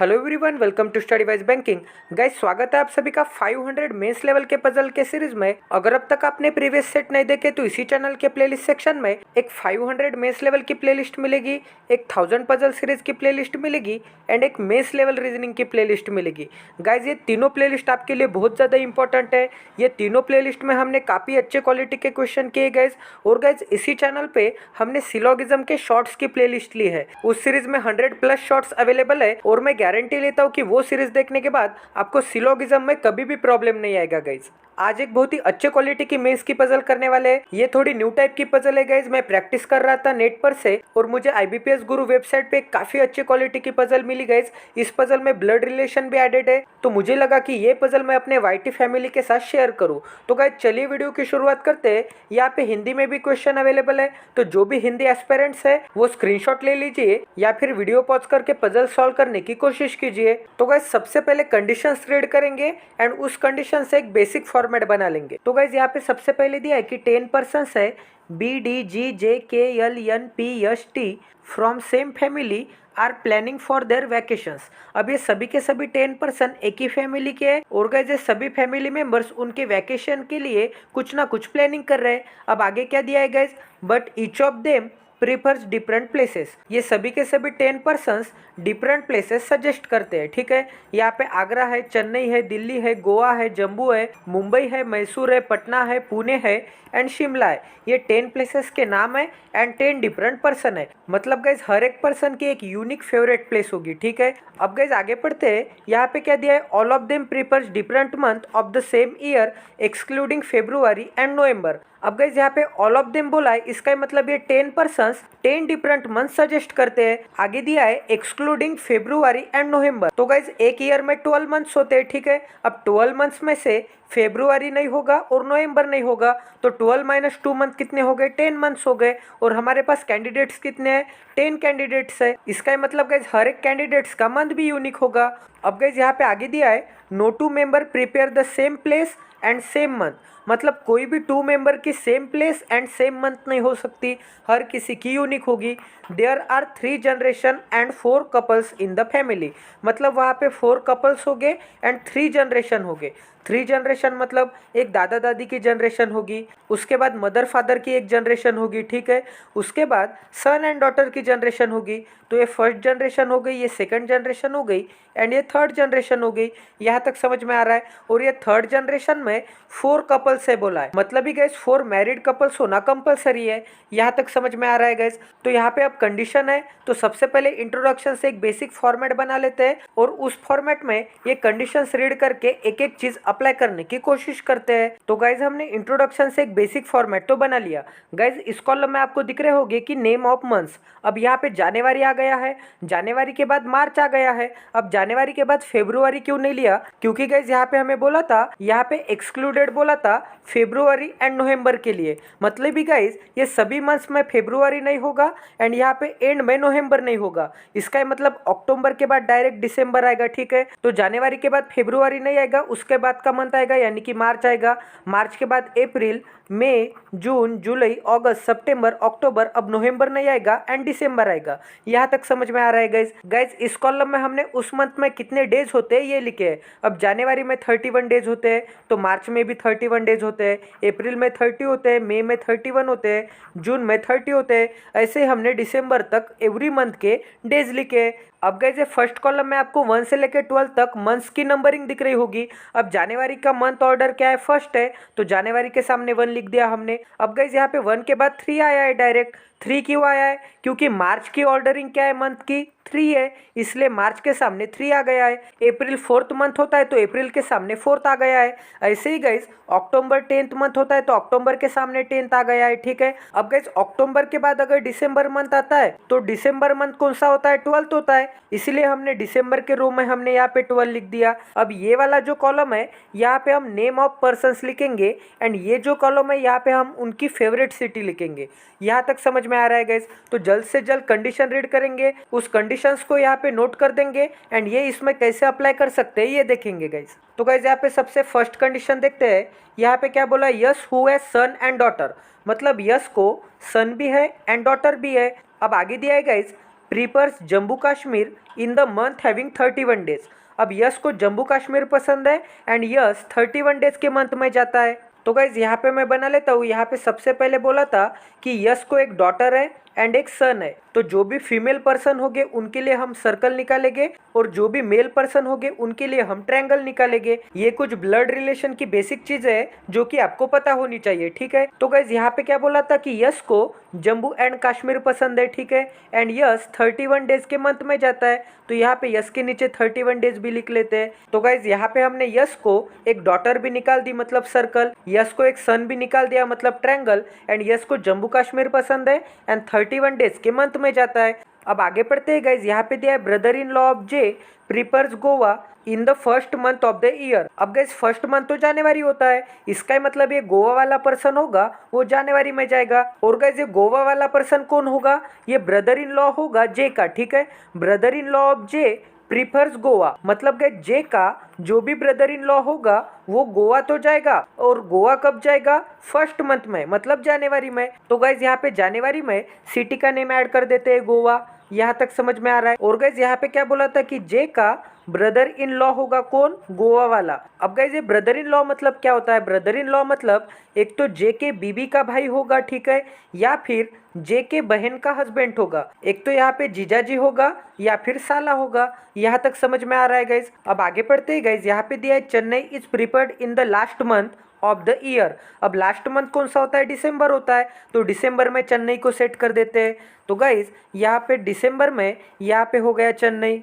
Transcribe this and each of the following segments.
Hello everyone, welcome to study wise banking. Guys, स्वागत है आप सभी का 500 मेंस लेवल के पजल के सीरीज में। अगर अब तक आपने प्रीवियस सेट नहीं देखे तो इसी चैनल के प्लेलिस्ट सेक्शन में एक 500 मेंस लेवल की प्लेलिस्ट मिलेगी, एक 1000 पजल सीरीज की प्लेलिस्ट मिलेगी एंड एक मेंस लेवल रीजनिंग की प्लेलिस्ट मिलेगी। गाइस, ये तीनों प्लेलिस्ट आपके लिए बहुत ज़्यादा इंपॉर्टेंट है। ये तीनों प्लेलिस्ट में हमने काफ़ी अच्छे क्वालिटी के क्वेश्चन किए गाइस। और गाइस, इसी चैनल पे हमने सिलोगिज्म के शॉर्ट्स की प्लेलिस्ट ली है। उस सीरीज में 100+ शॉर्ट्स अवेलेबल है और मैं गारंटी लेता हूँ कि वो सीरीज देखने के बाद आपको सिलोगिज्म में कभी भी प्रॉब्लम नहीं आएगा गाइज। आज एक बहुत ही अच्छे क्वालिटी की मेंस की पजल करने वाले हैं। ये थोड़ी न्यू टाइप की पजल है गाइज। मैं प्रैक्टिस कर रहा था नेट पर से और मुझे IBPS गुरु वेबसाइट पे काफी अच्छे क्वालिटी की पजल मिली गाइज। इस पजल में ब्लड रिलेशन भी एडेड है, तो मुझे लगा कि ये पजल मैं अपने YT फैमिली के साथ शेयर करूँ। तो गाइज, चलिए वीडियो की शुरुआत करते हैं। यहाँ पे हिंदी में भी क्वेश्चन अवेलेबल है, तो जो भी हिंदी एस्पिरेंट्स है वो स्क्रीनशॉट ले लीजिए या फिर वीडियो पॉज करके पजल सॉल्व करने की कोशिश कीजिए। तो गाइज, सबसे पहले कंडीशंस रीड करेंगे एंड उस कंडीशन से एक बेसिक फॉर्मेट बना लेंगे। तो गाइज, यहाँ पे सबसे पहले दिया है कि 10 पर्सन्स है BDGJKLNPST from same family are planning for their vacations. अब ये सभी के सभी 10 पर्सन एक ही फैमिली के हैं और गाइस, ये सभी फैमिली मेंबर्स उनके वैकेशन के लिए कुछ ना कुछ प्लानिंग कर रहे हैं। अब आगे क्या दिया है guys, but each of them prefers different places. ये सभी के सभी 10 पर्सन्स डिफरेंट प्लेसेस सजेस्ट करते हैं। ठीक है, यहाँ पे आगरा है, चेन्नई है, दिल्ली है, गोवा है, जम्मू है, मुंबई है, मैसूर है, पटना है, पुणे है एंड शिमला है। ये 10 प्लेसेस के नाम है एंड 10 डिफरेंट पर्सन है। मतलब गाइज, हर एक पर्सन की एक यूनिक फेवरेट प्लेस होगी। ठीक है, अब गाइज आगे पढ़ते हैं। यहाँ पे क्या दिया है, all of them prefers different month of the same year excluding February and November. अब गाइज, यहाँ पे ऑल ऑफ देम बोला है, इसका मतलब ये 10 पर्सन्स 10 डिफरेंट मंथ सजेस्ट करते हैं। आगे दिया है एक्सक्लूडिंग फेब्रुआरी एंड नवंबर। तो गाइज, एक ईयर में 12 मंथ्स होते हैं। ठीक है, अब 12 मंथ्स में से फेब्रुआरी नहीं होगा और नवंबर नहीं होगा, तो 12 - 2 मंथ कितने हो गए, 10 मंथ्स हो गए। और हमारे पास कैंडिडेट्स कितने हैं, 10 कैंडिडेट्स है। इसका मतलब गाइज, हर एक कैंडिडेट्स का मंथ भी यूनिक होगा। अब गाइज, यहाँ पे आगे दिया है no two member prepare the same place and same month. मतलब कोई भी 2 मेंबर की same place and same month नहीं हो सकती, हर किसी की यूनिक होगी। There are 3 generation and 4 couples in the family. मतलब वहाँ पे 4 कपल्स हो गए एंड 3 जनरेशन हो गए। 3 जनरेशन मतलब एक दादा दादी की जनरेशन होगी, उसके बाद मदर फादर की एक जनरेशन होगी। ठीक है, उसके बाद सन एंड डॉटर की जनरेशन होगी। तो ये फर्स्ट जनरेशन हो गई, ये सेकंड जनरेशन हो गई एंड ये थर्ड जनरेशन हो गई। यहाँ तक समझ में आ रहा है। और ये थर्ड जनरेशन में 4 कपल्स है बोला है, मतलब ही गैस 4 मैरिड कपल्स होना कंपलसरी है। यहाँ तक समझ में आ रहा है गैस। तो यहाँ पे अब कंडीशन है, तो सबसे पहले इंट्रोडक्शन से एक बेसिक फॉर्मेट बना लेते हैं और उस फॉर्मेट में ये कंडीशंस रीड करके एक एक चीज अप्लाई करने की कोशिश करते हैं। तो गाइज, हमने इंट्रोडक्शन से एक बेसिक फॉर्मेट तो बना लिया। गाइज, इस कॉलम में आपको दिख रहे होंगे कि नेम ऑफ मंथ्स। अब यहाँ पे जनवरी आ गया है, जनवरी के बाद मार्च आ गया है। अब जनवरी के बाद फेब्रुआरी क्यों नहीं लिया, क्योंकि गाइज यहाँ पे हमें बोला था, यहाँ पे एक्सक्लूडेड बोला था फेब्रुआरी एंड नवंबर के लिए। मतलब ही गाइज, ये सभी मंथ्स में फेब्रुआरी नहीं होगा एंड यहाँ पे एंड में नवंबर नहीं होगा। इसका मतलब अक्टूबर के बाद डायरेक्ट दिसंबर आएगा। ठीक है, तो जनवरी के बाद फेब्रुआरी नहीं आएगा, उसके बाद का मंथ आएगा यानी कि मार्च आएगा। मार्च के बाद अप्रैल, मई, जून, जुलाई, अगस्त, सितंबर, अक्टूबर। अब नवंबर नहीं आएगा एंड दिसंबर आएगा। यहाँ तक समझ में आ रहा है गाइज। गाइज, इस कॉलम में हमने उस मंथ में कितने डेज होते हैं ये लिखे हैं। अब जनवरी में 31 डेज होते हैं, तो मार्च में भी 31 डेज होते हैं, अप्रैल में 30 होते हैं, मई में 31 होते हैं, जून में 30 होते हैं। ऐसे हमने दिसंबर तक एवरी मंथ के डेज लिखे। अब गाइस, ये फर्स्ट कॉलम में आपको 1 से लेकर 12 तक मंथ्स की नंबरिंग दिख रही होगी। अब जनवरी का मंथ ऑर्डर क्या है, फर्स्ट है, तो जनवरी के सामने 1 लिख दिया हमने। अब गाइस, यहाँ पे 1 के बाद 3 आया है डायरेक्ट। 3 क्यों आया है, क्योंकि मार्च की ऑर्डरिंग क्या है, मंथ की 3 है, इसलिए मार्च के सामने 3 आ गया है। अप्रैल 4th मंथ होता है, तो अप्रैल के सामने 4th आ गया है। ऐसे ही गाइस, अक्टूबर 10th मंथ होता है, तो अक्टूबर के सामने 10th आ गया है। ठीक है, अब गाइस, अक्टूबर के बाद अगर दिसंबर मंथ आता है, तो दिसंबर मंथ कौन सा होता है, 12th होता है, इसलिए हमने दिसंबर के रो में हमने यहाँ पे 12 लिख दिया। अब ये वाला जो कॉलम है, यहाँ पे हम नेम ऑफ पर्सन्स लिखेंगे एंड ये जो कॉलम है, यहाँ पे हम उनकी फेवरेट सिटी लिखेंगे। यहाँ तक समझ में आ रहा है गाइस। तो जल्द से जल्द कंडीशन रीड करेंगे, उस कंडीशंस को यहाँ पे नोट कर देंगे एंड ये इसमें कैसे अप्लाई कर सकते हैं ये देखेंगे गाइस। तो गाइस, यहाँ पे सबसे फर्स्ट कंडीशन देखते हैं। यहाँ पे क्या बोला, S who has son and daughter. मतलब यस को सन भी है एंड डॉटर भी है। अब आगे दिया है guys, prefers Jammu Kashmir in the month having 31 days. अब यश को जम्मू कश्मीर पसंद है एंड यश 31 डेज के मंथ में जाता है। तो गाइज यहाँ पे मैं बना लेता हूँ। यहाँ पे सबसे पहले बोला था कि यश को एक डॉटर है एंड एक सन है, तो जो भी फीमेल पर्सन होंगे उनके लिए हम सर्कल निकालेंगे और जो भी मेल पर्सन होंगे उनके लिए हम ट्रायंगल निकालेंगे। ये कुछ ब्लड रिलेशन की बेसिक चीजें है जो कि आपको पता होनी चाहिए, ठीक है। तो गाइज यहाँ पे क्या बोला था कि यश को जम्मू एंड कश्मीर पसंद है, ठीक है, एंड यश 31 डेज के मंथ में जाता है, तो यहाँ पे यश के नीचे 31 डेज भी लिख लेते हैं। तो गाइज यहाँ पे हमने यश को एक डॉटर भी निकाल दी मतलब सर्कल, यश को एक सन भी निकाल दिया मतलब ट्रायंगल, एंड यश को जम्मू कश्मीर पसंद है एंड 31 डेज के मंथ में जाता है। अब आगे पढ़ते हैं गाइज। यहाँ पे दिया है brother in law of J prefers Goa in the first month of the year. अब गाइज फर्स्ट मंथ तो जनवरी होता है, इसका मतलब ये गोवा वाला पर्सन होगा वो जनवरी में जाएगा। और गाइज ये गोवा वाला पर्सन कौन होगा, ये ब्रदर इन लॉ होगा जे का, ठीक है। Brother in law of J prefers Goa, मतलब गाइज जे का जो भी ब्रदर इन लॉ होगा वो गोवा तो जाएगा, और गोवा कब जाएगा, फर्स्ट मंथ में मतलब जनवरी में। तो गाइज यहाँ पे जनवरी में सिटी का नेम ऐड कर देते हैं गोवा। यहाँ तक समझ में आ रहा है। और गाइज यहाँ पे क्या बोला था कि जे का ब्रदर इन लॉ होगा कौन, गोवा वाला। अब गाइज ये ब्रदर इन लॉ मतलब क्या होता है, ब्रदर इन लॉ मतलब एक तो जे के बीबी का भाई होगा, ठीक है, या फिर जे के बहन का हस्बैंड होगा। एक तो यहाँ पे जीजाजी होगा या फिर साला होगा। यहाँ तक समझ में आ रहा है गाइज। अब आगे पढ़ते हैं गाइज। यहाँ पे दिया है Chennai is preferred in the last month of the year. अब लास्ट मंथ कौन सा होता है, दिसंबर होता है, तो दिसंबर में चेन्नई को सेट कर देते हैं। तो गाइज यहाँ पे दिसंबर में यहाँ पे हो गया चेन्नई।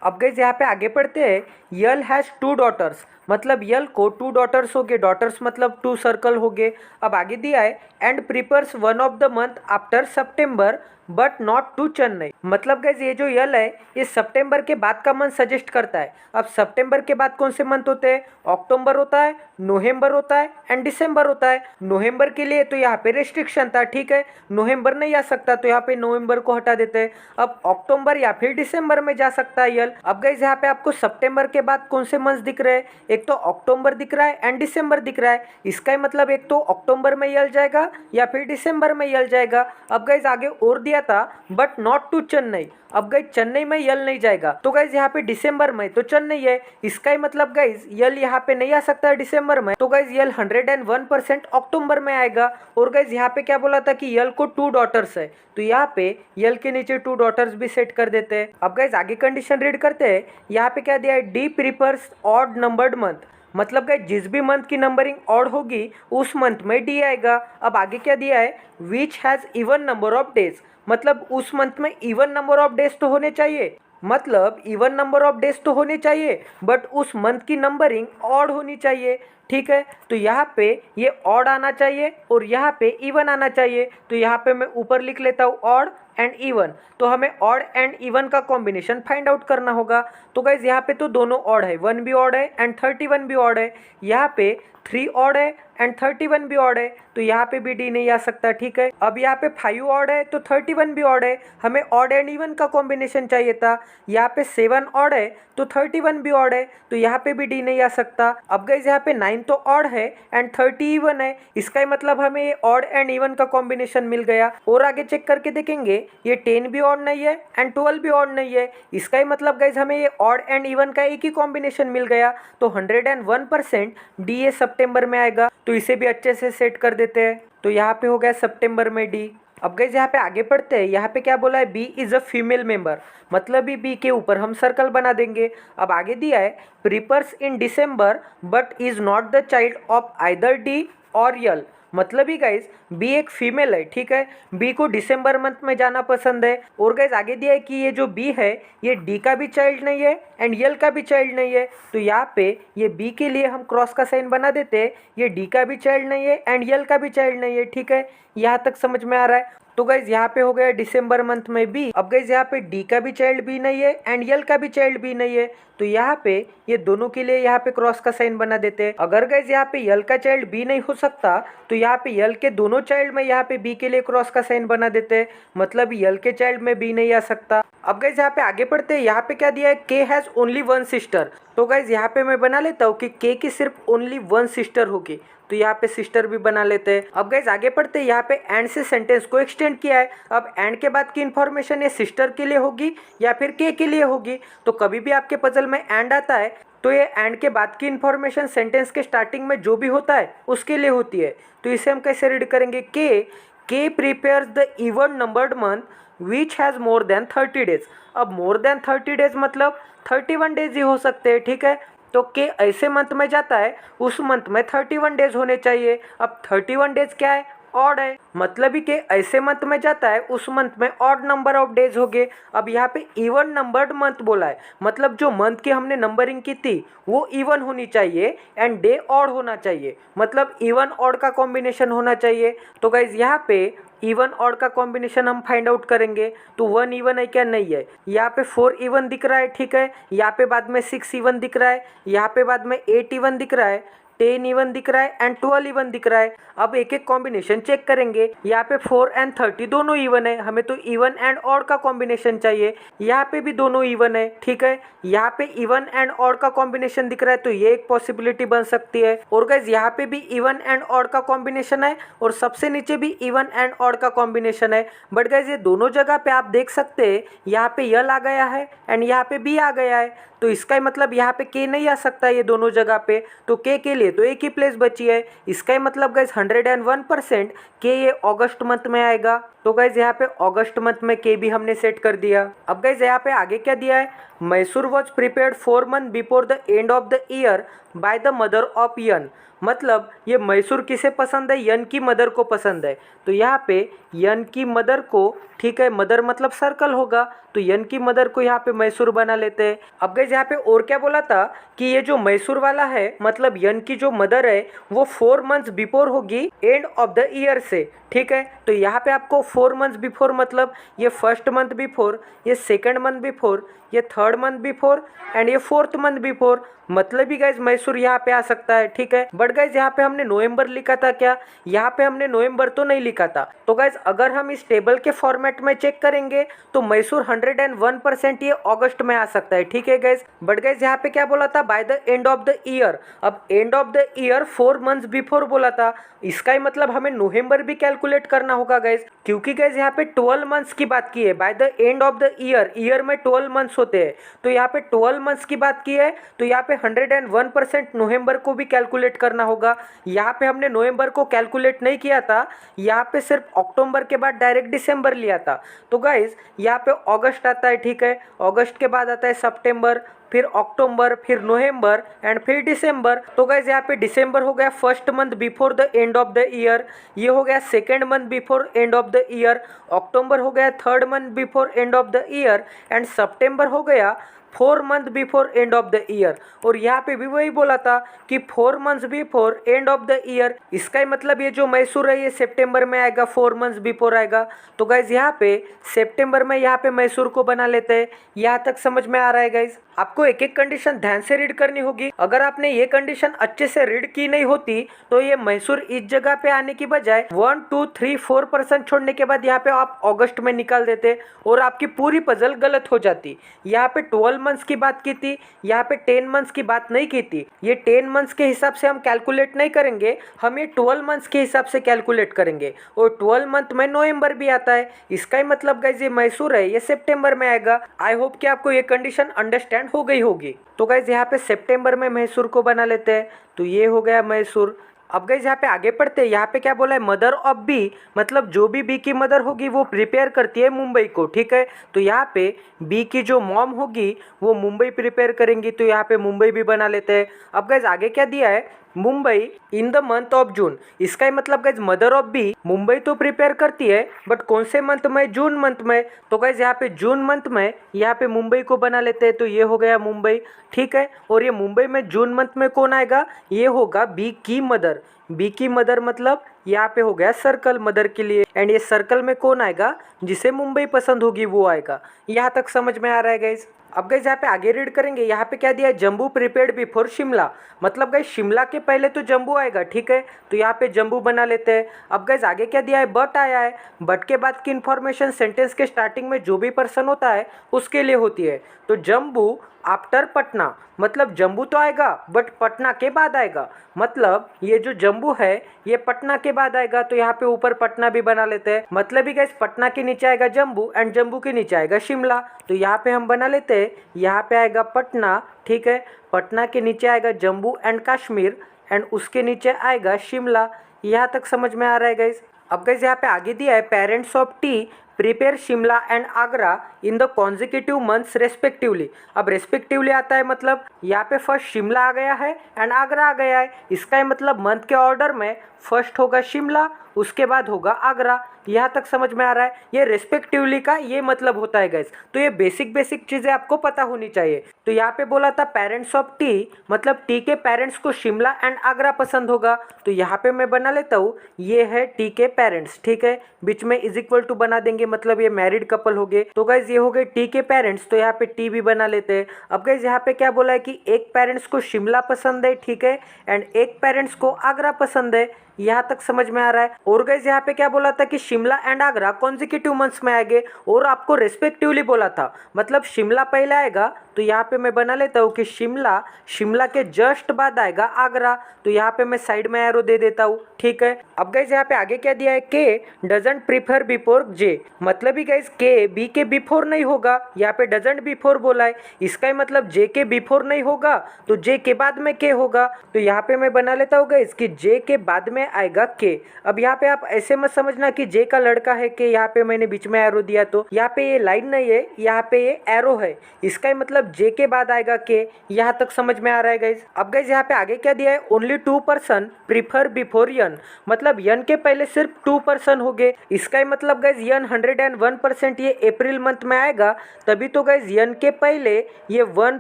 अब गाइज यहाँ पे आगे पढ़ते हैं। यल हैज़ 2 डॉटर्स, मतलब यल को 2 डॉटर्स हो गए, डॉटर्स मतलब 2 सर्कल हो गए। अब आगे दिया है and prefers one of the month after September but not to Chennai. मतलब गाइज ये जो यल है ये सितंबर के बाद का मंथ सजेस्ट करता है। अब सितंबर के बाद कौन से मंथ होते हैं, अक्टूबर होता है, नवंबर होता है एंड दिसंबर होता है। नवंबर के लिए तो यहाँ पे रेस्ट्रिक्शन था, ठीक है, नवंबर नहीं आ सकता, तो यहाँ पे नवंबर को हटा देते हैं। अब अक्टूबर या फिर दिसंबर में जा सकता है यल। अब गाइज यहाँ पे आपको सितंबर के बाद कौन से मंथ दिख रहे हैं, एक तो अक्टूबर दिख रहा है एंड दिसंबर दिख रहा है। इसका मतलब एक तो अक्टूबर में यल जाएगा या फिर दिसंबर में यल जाएगा। अब गाइज आगे और दिया था बट नॉट टू चेन्नई। अब गाइज चेन्नई में यल नहीं जाएगा, तो गाइज यहाँ पे दिसंबर में तो चेन्नई है, इसका ही मतलब गाइज यल यहाँ पे नहीं आ सकता है दिसंबर में, तो गाइज यल 101% अक्टूबर में आएगा। और गाइज यहाँ पे क्या बोला था कि यल को 2 डॉटर्स है, तो यहाँ पे यल के नीचे 2 डॉटर्स भी सेट कर देते हैं। अब गाइज आगे कंडीशन रीड करते हैं। यहाँ पे क्या दिया है, D prefers odd numbered month, मतलब गाइज जिस भी मंथ की नंबरिंग ऑड होगी उस मंथ में डी आएगा। अब आगे क्या दिया है, which has even number of days, मतलब उस मंथ में इवन नंबर ऑफ डेज तो होने चाहिए, मतलब इवन नंबर ऑफ डेज तो होने चाहिए बट उस मंथ की नंबरिंग ऑड होनी चाहिए, ठीक है। तो यहाँ पे ये ऑड आना चाहिए और यहाँ पे इवन आना चाहिए, तो यहाँ पे मैं ऊपर लिख लेता हूँ ऑड एंड इवन। तो हमें ऑड एंड इवन का कॉम्बिनेशन फाइंड आउट करना होगा। तो गाइज यहाँ पे तो दोनों ऑड है, 1 भी ऑड है एंड 31 भी ऑड है। यहाँ पे 3 ऑड है एंड 31 भी ऑड है, तो यहाँ पे भी डी नहीं आ सकता, ठीक है। अब यहाँ पे 5 ऑड है तो 31 भी ऑड है, हमें ऑड एंड इवन का कॉम्बिनेशन चाहिए था। यहाँ पे 7 ऑड है तो 31 भी ऑड है, तो यहाँ पे भी डी नहीं आ सकता। अब गाइज यहाँ पे 9 तो ऑड है एंड 30 इवन है, इसका ही मतलब हमें ये ऑड एंड इवन का कॉम्बिनेशन मिल गया। और आगे चेक करके देखेंगे ये 10 भी ऑड नहीं है एंड 12 भी ऑड नहीं है, इसका ही मतलब गाइज हमें ये ऑड एंड इवन का एक ही कॉम्बिनेशन मिल गया। तो 101% डी ये सितंबर में आएगा, तो इसे भी अच्छे से सेट कर देते हैं। तो यहाँ पे हो गया सितंबर में डी। अब गाइज यहाँ पे आगे पढ़ते हैं। यहाँ पे क्या बोला है, B is a female member, मतलब बी के ऊपर हम सर्कल बना देंगे। अब आगे दिया है prefers in December but is not the child of either D और यल, मतलब ही गाइज बी एक फीमेल है, ठीक है, बी को दिसंबर मंथ में जाना पसंद है। और गाइज आगे दिया है कि ये जो बी है ये डी का भी चाइल्ड नहीं है एंड यल का भी चाइल्ड नहीं है, तो यहाँ पे ये बी के लिए हम क्रॉस का साइन बना देते हैं, ये डी का भी चाइल्ड नहीं है एंड यल का भी चाइल्ड नहीं है, ठीक है। यहाँ तक समझ में आ रहा है। तो गाइज यहाँ पे हो गया दिसंबर मंथ में बी। अब गाइज यहाँ पे डी का भी चाइल्ड बी नहीं है एंड यल का भी चाइल्ड बी नहीं है, तो यहाँ पे ये दोनों के लिए यहाँ पे क्रॉस का साइन बना देते हैं। अगर गाइज यहाँ पे यल का चाइल्ड बी नहीं हो सकता तो यहाँ पे यल के दोनों चाइल्ड में यहाँ पे बी के लिए क्रॉस का साइन बना देते हैं, मतलब यल के चाइल्ड में बी नहीं आ सकता। अब गाइज यहाँ पे आगे पढ़ते हैं। यहाँ पे क्या दिया है, के हैज़ ओनली 1 सिस्टर। तो गाइज यहाँ पे मैं बना लेता हूँ कि के की सिर्फ ओनली 1 सिस्टर होगी, तो यहाँ पे सिस्टर भी बना लेते हैं। अब गाइज आगे पढ़ते हैं, यहाँ पे एंड से सेंटेंस को एक्सटेंड किया है। अब एंड के बाद की इन्फॉर्मेशन ये सिस्टर के लिए होगी या फिर के लिए होगी। तो कभी भी आपके पजल में एंड आता है तो ये एंड के बाद की इन्फॉर्मेशन सेंटेंस के स्टार्टिंग में जो भी होता है उसके लिए होती है। तो इसे हम कैसे रीड करेंगे, के prepares the even numbered month which has more than 30 days. अब मोर देन 30 डेज मतलब 31 डेज ही हो सकते हैं, ठीक है। तो के ऐसे मंथ में जाता है उस मंथ में 31 डेज होने चाहिए। अब 31 डेज क्या है, ऑड है, मतलब ही कि ऐसे मंथ में जाता है उस मंथ में ऑड नंबर ऑफ डेज हो गए। अब यहाँ पे इवन नंबर्ड मंथ बोला है, मतलब जो मंथ की हमने नंबरिंग की थी वो इवन होनी चाहिए एंड डे ऑड होना चाहिए, मतलब इवन ऑड का कॉम्बिनेशन होना चाहिए। तो गाइज यहाँ पे इवन ऑड का कॉम्बिनेशन हम फाइंड आउट करेंगे। तो 1 इवन है क्या, नहीं है। यहाँ पे 4 इवन दिख रहा है, ठीक है। यहाँ पे बाद में 6 इवन दिख रहा है, यहाँ पे बाद में 8 इवन दिख रहा है, 10 इवन दिख रहा है एंड 12 इवन दिख रहा है। अब एक एक कॉम्बिनेशन चेक करेंगे। यहाँ पे 4 एंड 30 दोनों इवन है, हमें तो इवन एंड ऑड का कॉम्बिनेशन चाहिए। यहाँ पे भी दोनों इवन है, ठीक है। यहाँ पे इवन एंड ऑड का कॉम्बिनेशन दिख रहा है, तो ये एक पॉसिबिलिटी बन सकती है। और गाइज यहाँ पे भी इवन एंड ऑड का कॉम्बिनेशन है और सबसे नीचे भी इवन एंड ऑड का कॉम्बिनेशन है। बट गाइज ये दोनों जगह पे आप देख सकते हैं, यहाँ पे यल आ गया है एंड यहाँ पे बी आ गया है। तो इसका मतलब यहाँ पे के नहीं आ सकता ये दोनों जगह पे, तो के लिए तो एक ही प्लेस बची है। इसका मतलब गाइज 101% के ये अगस्त मंथ में आएगा। तो गाइज यहाँ पे अगस्त मंथ में के भी हमने सेट कर दिया। अब गाइज यहाँ पे आगे क्या दिया है, Mysore was prepared 4 months before the end of the year by the mother of N. मतलब ये मैसूर किसे पसंद है, यन की मदर को पसंद है। तो यहाँ पे यन की मदर को, ठीक है, मदर मतलब सर्कल होगा, तो यन की मदर को यहाँ पे मैसूर बना लेते हैं। अब गाइस यहाँ पे और क्या बोला था कि ये जो मैसूर वाला है मतलब यन की जो मदर है वो 4 months बिफोर होगी एंड ऑफ द ईयर से, ठीक है। तो यहाँ पे आपको 4 months बिफोर मतलब ये फर्स्ट मंथ बिफोर, ये सेकंड मंथ बिफोर, ये थर्ड मंथ बिफोर एंड ये फोर्थ मंथ बिफोर, मतलब ही गाइज मैसूर यहाँ पे आ सकता है, ठीक है। बट गाइज यहाँ पे हमने नवंबर लिखा था क्या, यहाँ पे हमने नवंबर तो नहीं लिखा था। तो गाइज अगर हम इस टेबल के फॉर्मेट में चेक करेंगे तो मैसूर 101% ये अगस्त में आ सकता है, ठीक है गाइज। बट गाइज यहाँ पे क्या बोला था, by the end of the year. अब end of the year 4 months before बोला था, इसका ही मतलब हमें नवंबर भी कैलकुलेट करना होगा गाइज, क्योंकि गाइज यहाँ पे 12 months की बात की है। Bye the end of the year में 12 months होते हैं, तो यहाँ पे 12 months की बात की है, तो यहाँ पे 101% नवंबर को भी कैलकुलेट करना होगा। यहाँ पे हमने नवंबर को कैलकुलेट नहीं किया था, यहाँ पे सिर्फ अक्टूबर के बाद डायरेक्ट दिसंबर लिया था। तो गाइज यहाँ पे अगस्त आता है, ठीक है। अगस्त के बाद आता है सितंबर, फिर अक्टूबर, फिर नवंबर एंड फिर दिसंबर। तो गाइज यहाँ पे दिसंबर हो गया first month before the end of the year, ये हो गया second month before end of the year, अक्टूबर हो गया third month before end of the year and सितंबर हो गया 4 months before end of the year. और यहाँ पे भी वही बोला था कि 4 months before end of the year. इसका ही मतलब ये जो मैसूर है ये सितंबर में आएगा, 4 months बिफोर आएगा। तो गाइज यहाँ पे सितंबर में यहाँ पे मैसूर को बना लेते हैं। यहाँ तक समझ में आ रहा है गाइज। आपको एक एक कंडीशन ध्यान से रीड करनी होगी। अगर आपने ये कंडीशन अच्छे से रीड की नहीं होती तो ये मैसूर इस जगह पे आने की बजाय 1 2 3 4% छोड़ने के बाद यहाँ पे आप अगस्त में निकाल देते और आपकी पूरी पजल गलत हो जाती। यहाँ पे 12 months की बात की थी, यहाँ पे 10 months की बात नहीं की थी। ये 10 months के हिसाब से हम कैलकुलेट नहीं करेंगे, हम ये 12 months के हिसाब से कैलकुलेट करेंगे। और 12 month में नवंबर भी आता है, इसका ही मतलब गाइज ये मैसूर है ये सितंबर में आएगा। आई होप कि आपको ये कंडीशन अंडरस्टैंड हो गई होगी। तो गाइज यहाँ पे सितंबर में मैसूर को बना लेते हैं, तो ये हो गया मैसूर। अब गाइज यहाँ पे आगे पढ़ते हैं। यहाँ पे क्या बोला है, मदर ऑफ बी, मतलब जो भी बी की मदर होगी वो प्रिपेयर करती है मुंबई को, ठीक है। तो यहाँ पे बी की जो मॉम होगी वो मुंबई प्रिपेयर करेंगी, तो यहाँ पे मुंबई भी बना लेते हैं। अब गाइज आगे क्या दिया है, Mumbai in the month of June. इसका ही मतलब guys mother of B Mumbai तो प्रिपेयर करती है बट कौन से मंथ में, जून मंथ में। तो गाइज यहाँ पे जून मंथ में यहाँ पे मुंबई को बना लेते हैं, तो ये हो गया मुंबई, ठीक है। और ये मुंबई में जून मंथ में कौन आएगा, ये होगा बी की मदर। बी की मदर मतलब यहाँ पे हो गया सर्कल मदर के लिए, एंड ये सर्कल में कौन आएगा, जिसे मुंबई पसंद होगी वो आएगा। यहाँ तक समझ में आ रहा है गाइज। अब गाइस यहाँ पे आगे रीड करेंगे, यहाँ पे क्या दिया है, जम्बू प्रिपेयर्ड बिफोर शिमला। मतलब गाइस शिमला के पहले तो जम्बू आएगा, ठीक है, तो यहाँ पे जम्बू बना लेते हैं। अब गाइस आगे क्या दिया है, बट आया है। बट के बाद की इन्फॉर्मेशन सेंटेंस के स्टार्टिंग में जो भी पर्सन होता है उसके लिए होती है। तो जम्बू आफ्टर पटना, मतलब जम्बू तो आएगा बट पटना के बाद आएगा। मतलब ये जो जम्बू है ये पटना के बाद आएगा, तो यहाँ पे ऊपर पटना भी बना लेते हैं। मतलब ही गाइस पटना के नीचे आएगा जम्बू एंड जम्बू के नीचे आएगा शिमला, तो यहाँ पे हम बना लेते हैं, यहाँ पे आएगा पटना, ठीक है, पटना के नीचे आएगा जम्मू एंड कश्मीर एंड उसके नीचे आएगा शिमला। यहाँ तक समझ में आ रहा है गाइस। अब गाइस यहाँ पे आगे दिया है, parents of T prepare Shimla and Agra in the consecutive months respectively. अब रेस्पेक्टिवली आता है, मतलब यहाँ पे फर्स्ट शिमला आ गया है एंड आगरा आ गया है। इसका मतलब मंथ के ऑर्डर में फर्स्ट होगा शिमला, उसके बाद होगा आगरा। यहाँ तक समझ में आ रहा है। ये रेस्पेक्टिवली का ये मतलब होता है गाइस। तो ये बेसिक चीज़ें आपको पता होनी चाहिए। तो यहाँ पे बोला था पेरेंट्स ऑफ टी, मतलब टी के पेरेंट्स को शिमला एंड आगरा पसंद होगा। तो यहाँ पे मैं बना लेता हूँ, ये है टी के पेरेंट्स, ठीक है, बीच में इज इक्वल टू बना देंगे, मतलब ये मैरिड कपल हो गए। तो गाइज ये हो गए टी के पेरेंट्स, तो यहाँ पे टी भी बना लेते हैं। अब गाइज यहाँ पे क्या बोला है कि एक पेरेंट्स को शिमला पसंद है, ठीक है, एंड एक पेरेंट्स को आगरा पसंद है। यहाँ तक समझ में आ रहा है। और गाइज यहाँ पे क्या बोला था कि Shimla and Agra consecutive months में आएंगे और आपको रेस्पेक्टिवली बोला था, मतलब शिमला पहले आएगा। तो यहाँ पे मैं बना लेता हूँ कि शिमला के जस्ट बाद आएगा आगरा। तो यहाँ पे मैं साइड में एरो दे देता हूँ, ठीक है। अब गाइज यहाँ पे आगे क्या दिया है, के डजंट प्रीफर बिफोर जे, मतलब ही गाइज के बी के बिफोर नहीं होगा। यहाँ पे डजंट बिफोर बोला है, इसका ही मतलब जे के बिफोर नहीं होगा तो जे के बाद में के होगा। तो यहाँ पे मैं बना लेता हूँ गाइज कि जे के बाद में आएगा के। अब यहाँ पे आप ऐसे मत समझना कि जे का लड़का है के, यहाँ पे मैंने बीच में एरो दिया, तो यहाँ पे ये लाइन नहीं है, यहाँ पे ये एरो है, इसका ही मतलब जे के बाद आएगा के। यहाँ तक समझ में आ रहा है गाइज। अब गाइज यहाँ पे आगे क्या दिया है, ओनली 2 पर्सन प्रीफर बिफोर यन, मतलब यन के पहले सिर्फ 2 पर्सन हो गए। इसका ही मतलब गाइज यन 101% ये अप्रैल मंथ में आएगा, तभी तो गाइज यन के पहले ये 1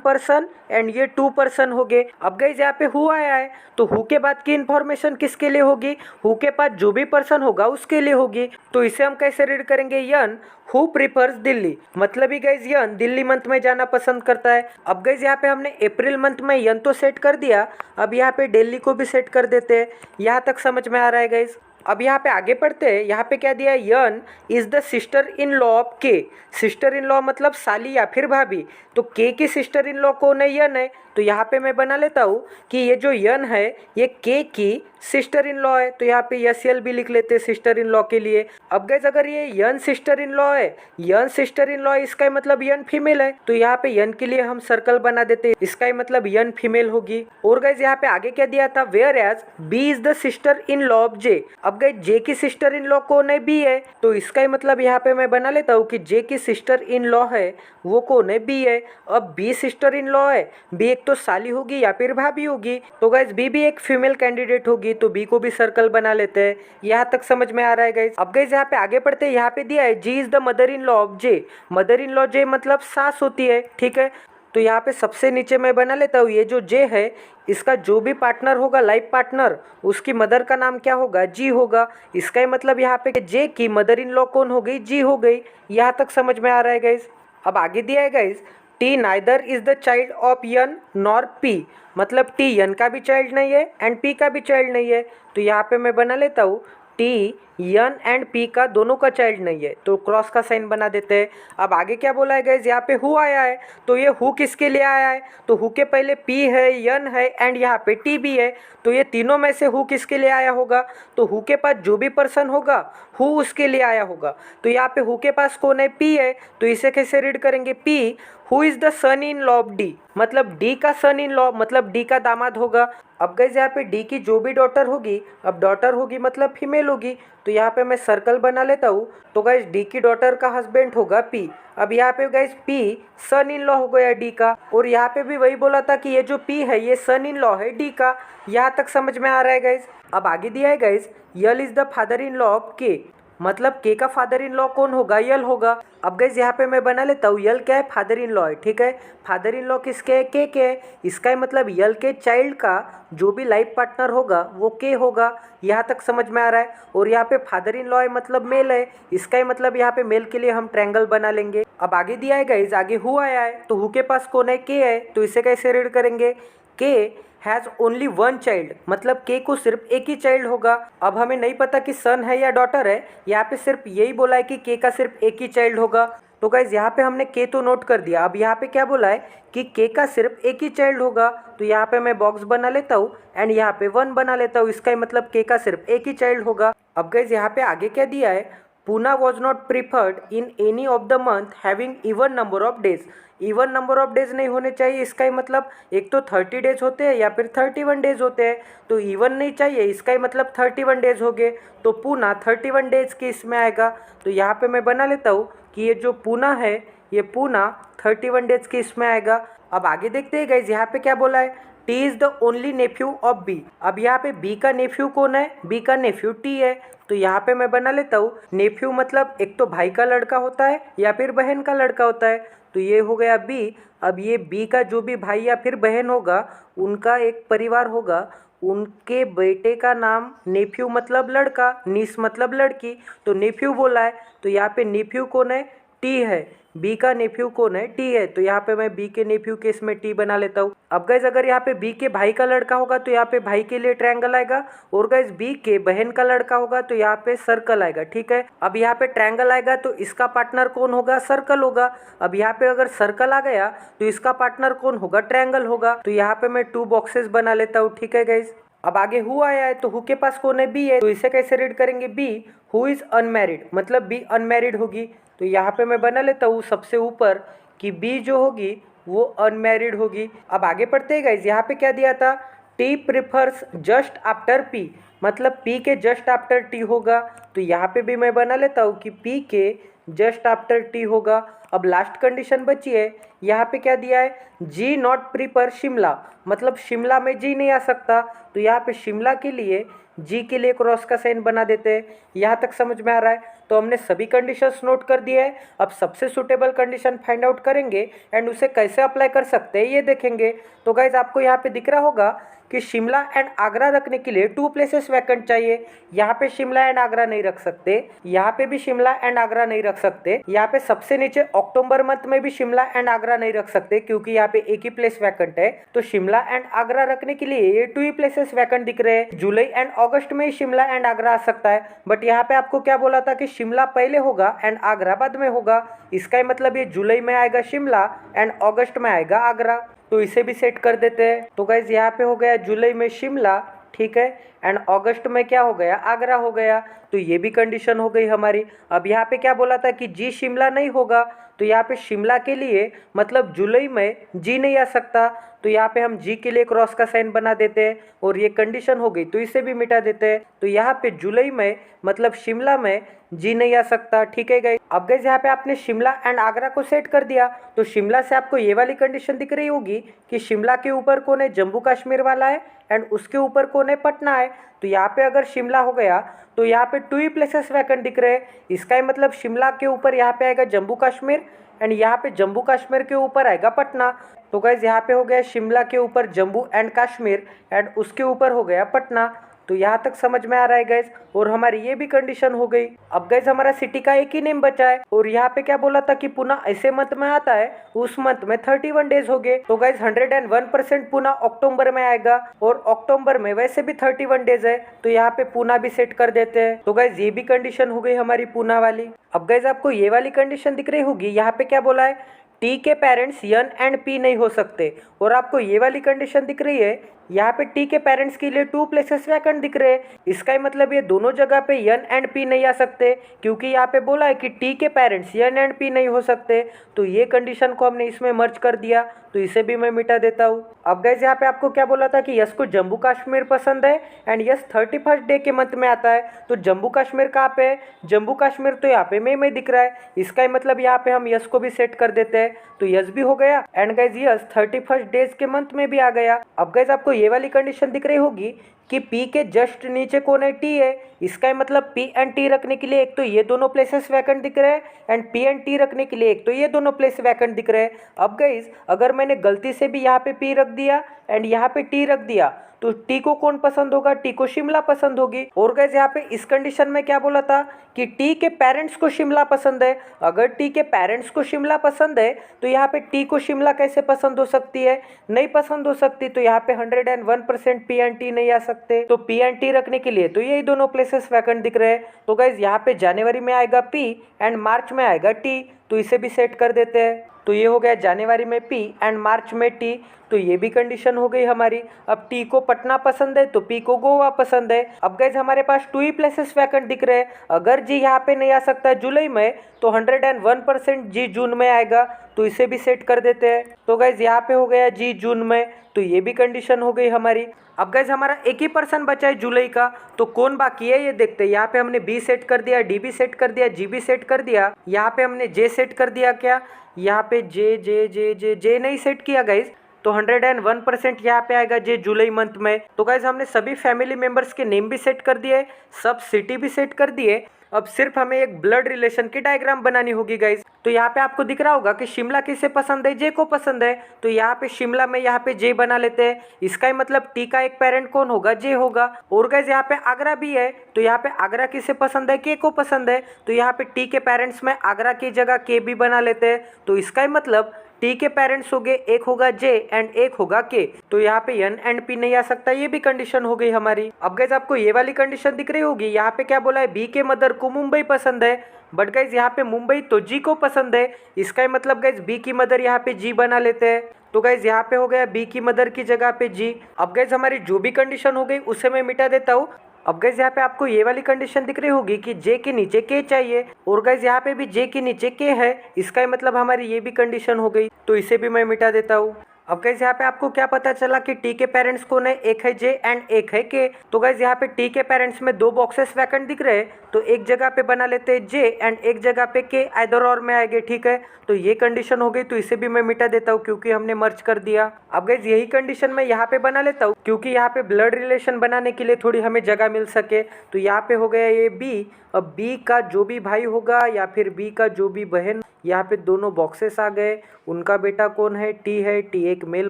पर्सन एंड ये 2 पर्सन हो गए। अब गाइज यहाँ पे हु आया है, तो हु के बाद की इन्फॉर्मेशन किसके लिए होगी, हु के पास जो भी पर्सन होगा उसके लिए होगी। तो इसे हम कैसे रीड करेंगे, यन हु प्रीफर्स दिल्ली, मतलब ही गाइज यन दिल्ली मंथ में जाना पसंद करता है। अब गाइज यहाँ पे हमने अप्रैल मंथ में यन तो सेट कर दिया, अब यहाँ पे दिल्ली को भी सेट कर देते हैं। यहाँ तक समझ में आ रहा है गाइज। अब यहाँ पे आगे पढ़ते हैं, यहाँ पे क्या दिया है, N is the sister in law of K. Sister in law मतलब साली या फिर भाभी, तो के की सिस्टर इन लॉ कौन है, यन है। तो यहाँ पे मैं बना लेता हूँ कि ये जो यन है ये के की सिस्टर इन लॉ है, तो यहाँ पे यस यल भी लिख लेते हैं सिस्टर इन लॉ के लिए। अब गाइस अगर ये यन सिस्टर इन लॉ है, यन सिस्टर इन लॉ है, इसका मतलब यन फीमेल है, तो यहाँ पे यन के लिए हम सर्कल बना देते हैं, इसका मतलब यन फीमेल होगी। और गाइस यहाँ पे आगे क्या दिया था, whereas B is the sister in law of J. अब गाइस जे की सिस्टर इन लॉ कौन है, बी है, तो इसका मतलब यहाँ पे मैं बना लेता हूँ कि जे की सिस्टर इन लॉ है वो कौन है, बी है। अब बी सिस्टर इन लॉ है, बी एक तो साली होगी या फिर भाभी होगी, तो गाइस बी भी एक फीमेल कैंडिडेट होगी, तो बी को भी सर्कल बना लेते हैं। यहाँ तक समझ में आ रहा है गाइस। अब गाइस यहाँ पे आगे पढ़ते हैं, यहाँ पे दिया है G is the mother in law of J. Mother in law J मतलब सास होती है, ठीक है। तो यहाँ पे सबसे नीचे मैं बना लेता हूँ, ये जो जे है इसका जो भी पार्टनर होगा लाइफ पार्टनर, उसकी मदर का नाम क्या होगा, जी होगा। इसका ही मतलब यहाँ पे जे की मदर इन लॉ कौन हो गई, जी हो गई। यहाँ तक समझ में आ रहा है गाइस। अब आगे दिया है guys, T neither is the child of N nor P, मतलब टी यन का भी चाइल्ड नहीं है एंड पी का भी चाइल्ड नहीं है। तो यहाँ पे मैं बना लेता हूँ टी यन एंड पी का दोनों का चाइल्ड नहीं है, तो क्रॉस का साइन बना देते हैं। अब आगे क्या बोला है गाइस, यहाँ पे हु आया है, तो ये हु किसके लिए आया है, तो हु के पहले पी है, यन है एंड यहाँ पे टी भी है, तो ये तीनों में से हु किसके लिए आया होगा, तो हु के पास जो भी पर्सन होगा हु उसके लिए आया होगा। तो यहाँ पे हु के पास कौन है, पी है, तो इसे कैसे रीड करेंगे, P who is the son in law of D, मतलब डी का सन इन लॉ मतलब डी का दामाद होगा। अब गाइस यहाँ पे डी की जो भी डॉटर होगी, अब डॉटर होगी मतलब फीमेल होगी, तो यहाँ पे मैं सर्कल बना लेता हूँ। तो गाइस डी की डॉटर का हस्बैंड होगा पी। अब यहाँ पे guys P son in law हो गया डी का, और यहाँ पे भी वही बोला था कि ये जो पी है ये सन इन लॉ है डी का। यहाँ तक समझ में आ रहा है गाइस। अब आगे दिया है guys, L is the father in law of के। मतलब के का फादर इन लॉ कौन होगा, यल होगा। अब गाइस यहाँ पे मैं बना लेता हूँ, यल क्या है, फादर इन लॉ है, ठीक है। फादर इन लॉ किसके है, के है। इसका मतलब यल के चाइल्ड का जो भी लाइफ पार्टनर होगा वो के होगा। यहाँ तक समझ में आ रहा है। और यहाँ पे फादर इन लॉ है मतलब मेल है, इसका मतलब यहाँ पे मेल के लिए हम ट्रायंगल बना लेंगे। अब आगे दिया है गाइस, आगे हु आया है, तो हु के पास कौन है, के है, तो इसे कैसे रीड करेंगे, के हैज़ ओनली वन चाइल्ड, मतलब के को सिर्फ एक ही चाइल्ड होगा। अब हमें नहीं पता कि सन है या डॉटर है, यहाँ पे सिर्फ यही बोला है कि के का सिर्फ एक ही चाइल्ड होगा। तो गाइज यहाँ पे हमने के तो नोट कर दिया। अब यहाँ पे क्या बोला है कि के का सिर्फ एक ही चाइल्ड होगा, तो यहाँ पे मैं बॉक्स बना लेता हूँ एंड यहाँ पे 1 बना लेता हूँ। इसका मतलब के का सिर्फ एक ही चाइल्ड होगा। अब गाइज यहाँ पे आगे क्या दिया है, Poona was not preferred in any of the month having even number of days. Even number of days नहीं होने चाहिए, इसका ही मतलब एक तो 30 डेज होते हैं या फिर 31 डेज होते हैं, तो इवन नहीं चाहिए, इसका ही मतलब 31 डेज हो गए, तो पूना 31 डेज के इसमें आएगा। तो यहाँ पे मैं बना लेता हूँ कि ये जो पूना है ये पूना 31 डेज के इसमें आएगा। अब आगे देखते हैं गाइज, यहाँ पे क्या बोला है, T is the only nephew of B. अब यहाँ पे बी का नेफ्यू कौन है, बी का नेफ्यू टी है, तो यहाँ पे मैं बना लेता हूँ नेफ्यू मतलब एक तो भाई का लड़का होता है या फिर बहन का लड़का होता है, तो ये हो गया बी। अब ये बी का जो भी भाई या फिर बहन होगा उनका एक परिवार होगा, उनके बेटे का नाम नेफ्यू मतलब लड़का, नीस मतलब लड़की, तो नेफ्यू बोला है, तो यहाँ पे नेफ्यू कौन है, टी है। बी का नेफ्यू कौन है, टी है, तो यहाँ पे मैं बी के नेफ्यू के इसमें टी बना लेता हूँ। अब गाइज अगर यहाँ पे बी के भाई का लड़का होगा तो यहाँ पे भाई के लिए ट्रायंगल आएगा, और गाइज बी के बहन का लड़का होगा तो यहाँ पे सर्कल आएगा, ठीक है। अब यहाँ पे ट्रायंगल आएगा तो इसका पार्टनर कौन होगा, सर्कल होगा। अब यहाँ पे अगर सर्कल आ गया तो इसका पार्टनर कौन होगा, ट्रायंगल होगा। तो यहाँ पे मैं 2 बॉक्सेस बना लेता हूँ, ठीक है गाइज। अब आगे हु आया है, तो हु के पास कौन है, बी है, तो इसे कैसे रीड करेंगे, बी हु इज अनमैरिड, मतलब बी अनमैरिड होगी। तो यहाँ पे मैं बना लेता हूँ सबसे ऊपर कि बी जो होगी वो अनमैरिड होगी। अब आगे पढ़ते हैं गाइज, यहाँ पे क्या दिया था, T prefers just after P, मतलब पी के जस्ट आफ्टर टी होगा, तो यहाँ पे भी मैं बना लेता हूँ कि पी के जस्ट आफ्टर टी होगा। अब लास्ट कंडीशन बची है, यहाँ पे क्या दिया है, जी नॉट प्रीफर शिमला, मतलब शिमला में जी नहीं आ सकता, तो यहाँ पे शिमला के लिए जी के लिए क्रॉस का साइन बना देते हैं। यहाँ तक समझ में आ रहा है। तो हमने सभी कंडीशंस नोट कर दिए हैं। अब सबसे सुटेबल कंडीशन फाइंड आउट करेंगे एंड उसे कैसे अप्लाई कर सकते हैं ये देखेंगे। तो गाइज आपको यहाँ पे दिख रहा होगा कि शिमला एंड आगरा रखने के लिए 2 प्लेसेस वैकेंट चाहिए। यहाँ पे शिमला एंड आगरा नहीं रख सकते, यहाँ पे भी शिमला एंड आगरा नहीं रख सकते, यहाँ पे सबसे नीचे अक्टूबर मंथ में भी शिमला एंड आगरा नहीं रख सकते क्योंकि यहाँ पे एक ही प्लेस वैकेंट है। तो शिमला एंड आगरा रखने के लिए ये 2 ही प्लेसेस वैकेंट दिख रहे हैं। जुलाई एंड अगस्त में ही शिमला एंड आगरा आ सकता है, बट यहाँ पे आपको क्या बोला था कि शिमला पहले होगा एंड आगरा बाद में होगा। इसका मतलब ये जुलाई में आएगा शिमला एंड अगस्त में आएगा आगरा, तो इसे भी सेट कर देते हैं। तो गाइज यहाँ पे हो गया जुलाई में शिमला, ठीक है, एंड अगस्त में क्या हो गया, आगरा हो गया। तो ये भी कंडीशन हो गई हमारी। अब यहाँ पे क्या बोला था कि जी शिमला नहीं होगा, तो यहाँ पे शिमला के लिए मतलब जुलाई में जी नहीं आ सकता, तो यहाँ पे हम जी के लिए क्रॉस का साइन बना देते हैं और ये कंडीशन हो गई, तो इसे भी मिटा देते हैं। तो यहाँ पे जुलाई में मतलब शिमला में जी नहीं आ सकता, ठीक है गाइस। अब गाइस यहाँ पे आपने शिमला एंड आगरा को सेट कर दिया, तो शिमला से आपको ये वाली कंडीशन दिख रही होगी कि शिमला के ऊपर कौन है, जम्मू कश्मीर वाला है एंड उसके ऊपर कौन है, पटना है। तो यहाँ पे अगर शिमला हो गया तो यहाँ पे 2 ही प्लेसेस वैकेंट दिख रहे हैं। इसका मतलब शिमला के ऊपर यहाँ पे आएगा जम्मू कश्मीर एंड यहाँ पे जम्मू कश्मीर के ऊपर आएगा पटना। तो गाइज यहाँ पे हो गया शिमला के ऊपर जम्मू एंड कश्मीर एंड उसके ऊपर हो गया पटना। तो यहाँ तक समझ में आ रहा है गैस, और हमारी ये भी कंडीशन हो गई। अब गैस हमारा सिटी का एक ही नेम बचा है, और यहाँ पे क्या बोला था कि पुणे ऐसे मंथ में आता है, उस मंथ में 31 डेज हो गए। तो गैस 101% पुणे अक्टूबर में आएगा, और अक्टूबर में वैसे भी 31 डेज है, तो यहाँ पे पुणे भी सेट कर देते हैं। तो गैस ये भी कंडीशन हो गई हमारी पुणे वाली। अब गैस आपको ये वाली कंडीशन दिख रही होगी, यहाँ पे क्या बोला है, टी के पेरेंट्स यन एंड पी नहीं हो सकते, और आपको ये वाली कंडीशन दिख रही है, यहाँ पे टी के पेरेंट्स के लिए 2 प्लेसेस वैकेंट दिख रहे हैं। इसका ही मतलब ये दोनों जगह पे यन एंड पी नहीं आ सकते, क्योंकि यहाँ पे बोला है कि टी के पेरेंट्स यन एंड पी नहीं हो सकते। तो ये कंडीशन को हमने इसमें मर्ज कर दिया, तो इसे भी मैं मिटा देता हूँ। अब गैस यहाँ पे आपको क्या बोला था कि यस को जम्मू कश्मीर पसंद है एंड यस 31st डे के मंथ में आता है। तो जम्मू कश्मीर कहाँ पे है, जम्मू कश्मीर तो यहाँ पे मई में दिख रहा है। इसका ही मतलब यहाँ पे हम यस को भी सेट कर देते हैं, तो यस भी हो गया and gas yes 31st days के मंथ में भी आ गया। अब गैस आपको ये वाली कंडीशन दिख रही होगी कि P के जस्ट नीचे कौन है, T है। इसका मतलब P एंड T रखने के लिए एक तो ये दोनों प्लेसेस वैकेंट दिख रहे हैं एंड P एंड T रखने के लिए एक तो ये दोनों प्लेस वैकेंट दिख रहे हैं। अब गाइस अगर मैंने गलती से भी यहाँ पे P रख दिया एंड यहाँ पे T रख दिया तो T को कौन पसंद होगा, T को शिमला पसंद होगी। और गाइस यहाँ पे इस कंडीशन में क्या बोला था कि T के पेरेंट्स को शिमला पसंद है। अगर T के पेरेंट्स को शिमला पसंद है तो यहाँ पे T को शिमला कैसे पसंद हो सकती है, नहीं पसंद हो सकती। तो यहाँ पे 101% P एंड T नहीं आ सकते। तो P एंड T रखने के लिए तो यही दोनों प्लेसेस वैकेंट दिख रहे हैं। तो गाइस यहाँ पे जनवरी में आएगा P एंड मार्च में आएगा T, तो इसे भी सेट कर देते हैं। तो ये हो गया जनवरी में P एंड मार्च में T, तो ये भी कंडीशन हो गई हमारी। अब T को पटना पसंद है तो P को गोवा पसंद है। अब गाइस हमारे पास 2 ही प्लेसेस वैकेंट दिख रहे हैं। अगर G यहाँ पे नहीं आ सकता जुलाई में तो 101% G जून में आएगा, तो इसे भी सेट कर देते हैं। तो गाइस यहाँ पे हो गया G जून में, तो ये भी कंडीशन हो गई हमारी। अब गाइस हमारा एक ही पर्सन बचा है जुलाई का, तो कौन बाकी है ये देखते हैं। यहाँ पे हमने B सेट कर दिया, D भी सेट कर दिया, G भी सेट कर दिया। यहाँ पे हमने J सेट कर दिया, क्या यहाँ पे J नहीं सेट किया गाइस, तो 101% यहाँ पे आएगा J जुलाई मंथ में। तो गाइस हमने सभी फैमिली मेंबर्स के नेम भी सेट कर दिए, सब सिटी भी सेट कर दिए। अब सिर्फ हमें एक ब्लड रिलेशन की डायग्राम बनानी होगी गाइस। तो यहाँ पे आपको दिख रहा होगा कि शिमला किसे पसंद है, J को पसंद है। तो यहाँ पे शिमला में यहाँ पे J बना लेते हैं। इसका ही मतलब T का एक पेरेंट कौन होगा, J होगा। और गाइस यहाँ पे आगरा भी है, तो यहाँ पे आगरा किसे पसंद है, K को पसंद है। तो यहाँ पे T के पेरेंट्स में आगरा की जगह K भी बना लेते हैं। तो इसका ही मतलब T के पेरेंट्स हो गए, एक होगा J एंड एक होगा K। तो यहाँ पे N एंड P नहीं आ सकता, ये भी कंडीशन हो गई हमारी। अब गाइस आपको ये वाली कंडीशन दिख रही होगी, यहाँ पे क्या बोला है, B के मदर को मुंबई पसंद है। बट गाइस यहाँ पे मुंबई तो G को पसंद है। इसका ही मतलब गाइस B की मदर यहाँ पे G बना लेते हैं। तो गाइस यहाँ पे हो गया B की मदर की जगह पे G। अब गाइस हमारी जो भी कंडीशन हो गई उसे मैं मिटा देता हूँ। अब गाइस यहाँ पे आपको ये वाली कंडीशन दिख रही होगी कि J के नीचे K चाहिए, और गाइस यहाँ पे भी J के नीचे K है। इसका ही मतलब हमारी ये भी कंडीशन हो गई, तो इसे भी मैं मिटा देता हूँ। अब गाइस यहाँ पे आपको क्या पता चला कि T के पेरेंट्स कौन है, एक है J एंड एक है K। तो गाइस यहाँ पे T के पेरेंट्स में 2 बॉक्सेस वैकेंट दिख रहे हैं, तो एक जगह पे बना लेते हैं J एंड एक जगह पे K, आइदर और में आएंगे, ठीक है। तो ये कंडीशन हो गई, तो इसे भी मैं मिटा देता हूँ क्योंकि हमने मर्ज कर दिया। अब गाइस यही कंडीशन मैं यहाँ पे बना लेता हूँ क्योंकि यहाँ पे ब्लड रिलेशन बनाने के लिए थोड़ी हमें जगह मिल सके। तो यहाँ पे हो गया ये B। अब B का जो भी भाई होगा या फिर B का जो भी बहन, यहाँ पे दोनों बॉक्सेस आ गए। उनका बेटा कौन है, T है। T एक मेल